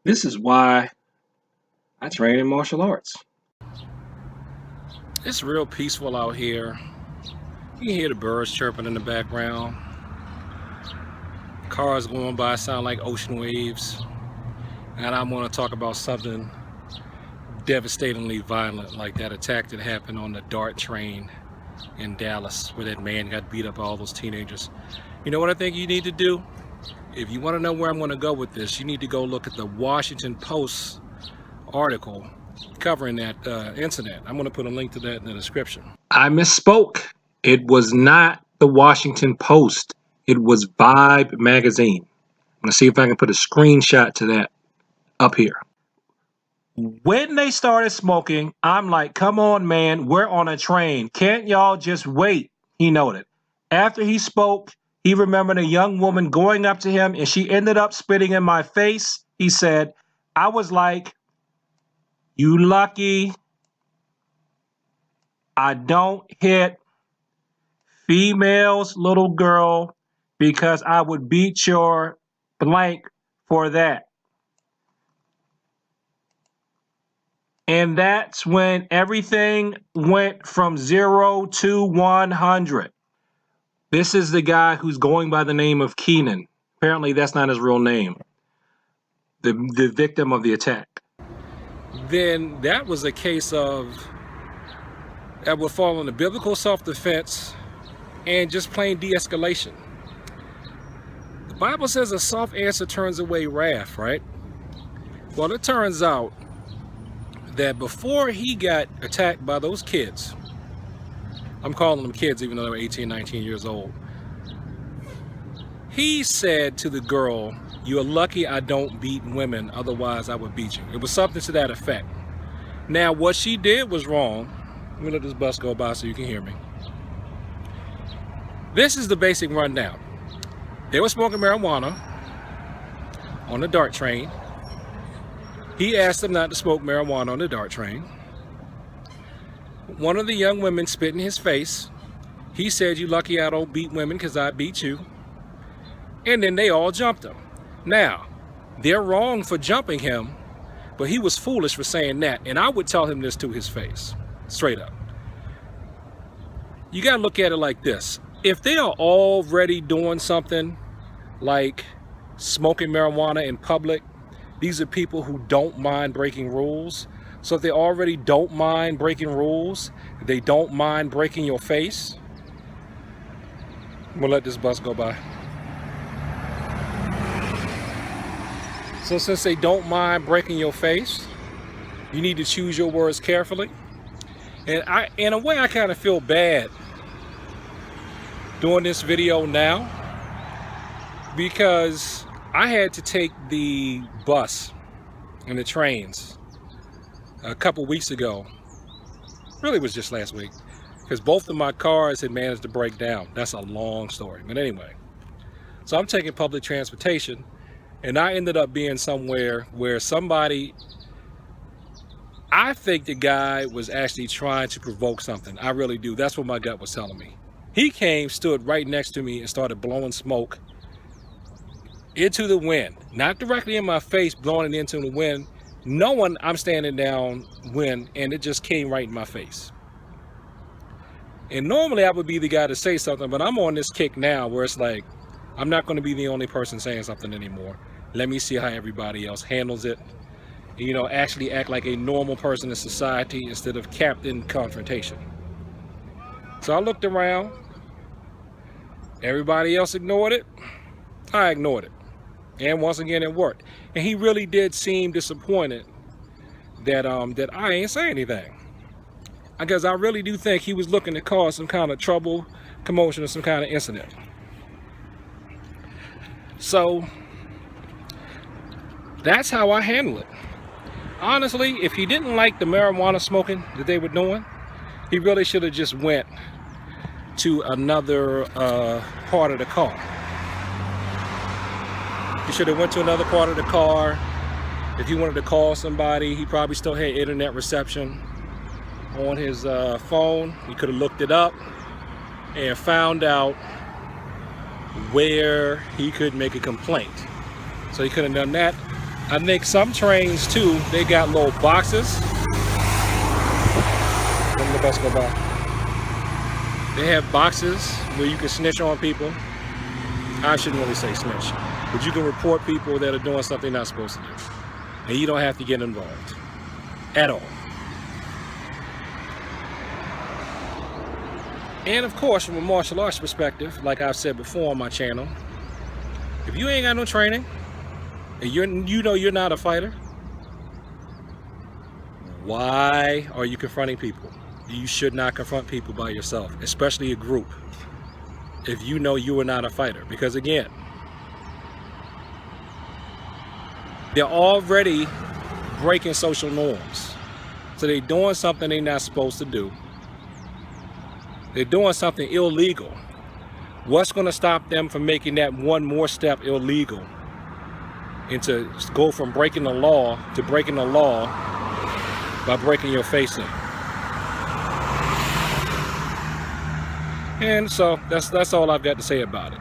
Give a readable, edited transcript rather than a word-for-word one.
This is why I train in martial arts. It's real peaceful out here. You can hear the birds chirping in the background. Cars going by sound like ocean waves. And I'm going to talk about something devastatingly violent, like that attack that happened on the DART train in Dallas, where that man got beat up by all those teenagers. You know what I think you need to do? If you want to know where I'm going to go with this, you need to go look at the Washington Post article covering that incident. I'm going to put a link to that in the description. I misspoke. It was not the Washington Post. It was Vibe magazine. I'm going to see if I can put a screenshot to that up here. When they started smoking, I'm like, come on, man, we're on a train. Can't y'all just wait? He noted. After he spoke, he remembered a young woman going up to him and she ended up spitting in my face. He said, I was like, you lucky I don't hit females, little girl, because I would beat your blank for that. And that's when everything went from 0 to 100. This is the guy who's going by the name of Keenan. Apparently that's not his real name. The victim of the attack. Then that was a case of that would fall under biblical self-defense and just plain de-escalation. The Bible says a soft answer turns away wrath, right? Well, it turns out that before he got attacked by those kids, I'm calling them kids even though they were 18, 19 years old, he said to the girl, you're lucky I don't beat women, otherwise I would beat you. It was something to that effect. Now, what she did was wrong. Let me let this bus go by so you can hear me. This is the basic rundown. They were smoking marijuana on the DART train. He asked them not to smoke marijuana on the DART train. One of the young women spit in his face. He said, you lucky I don't beat women because I beat you. And then they all jumped him. Now, they're wrong for jumping him, but he was foolish for saying that. And I would tell him this to his face, straight up. You got to look at it like this. If they are already doing something like smoking marijuana in public, these are people who don't mind breaking rules. So if they already don't mind breaking rules, they don't mind breaking your face. We'll let this bus go by. So since they don't mind breaking your face, you need to choose your words carefully. And in a way, I kind of feel bad doing this video now because I had to take the bus and the trains a couple weeks ago. Really, it was just last week because both of my cars had managed to break down. That's a long story, but anyway. So I'm taking public transportation. And I ended up being somewhere where somebody, I think the guy was actually trying to provoke something. I really do. That's what my gut was telling me. He came, stood right next to me and started blowing smoke into the wind. Not directly in my face, blowing it into the wind. Knowing I'm standing downwind, and it just came right in my face. And normally I would be the guy to say something, but I'm on this kick now where it's like, I'm not going to be the only person saying something anymore. Let me see how everybody else handles it. You know, actually act like a normal person in society instead of captain confrontation. So I looked around. Everybody else ignored it. I ignored it. And once again, it worked. And he really did seem disappointed that I ain't say anything. Because I really do think he was looking to cause some kind of trouble, commotion, or some kind of incident. So that's how I handle it. Honestly, if he didn't like the marijuana smoking that they were doing, he really should have just went to another part of the car. He should have went to another part of the car. If he wanted to call somebody, he probably still had internet reception on his phone. He could have looked it up and found out where he could make a complaint. So he could have done that. I think some trains too, they got little boxes. Let the bus go by. They have boxes where you can snitch on people. I shouldn't really say snitch, but you can report people that are doing something they're not supposed to do. And you don't have to get involved at all. And of course, from a martial arts perspective, like I've said before on my channel, if you ain't got no training, and you know you're not a fighter, why are you confronting people? You should not confront people by yourself, especially a group, if you know you are not a fighter. Because again, they're already breaking social norms. So they're doing something they're not supposed to do. They're doing something illegal. What's going to stop them from making that one more step illegal? And to go from breaking the law to breaking the law by breaking your face in. And so that's all I've got to say about it.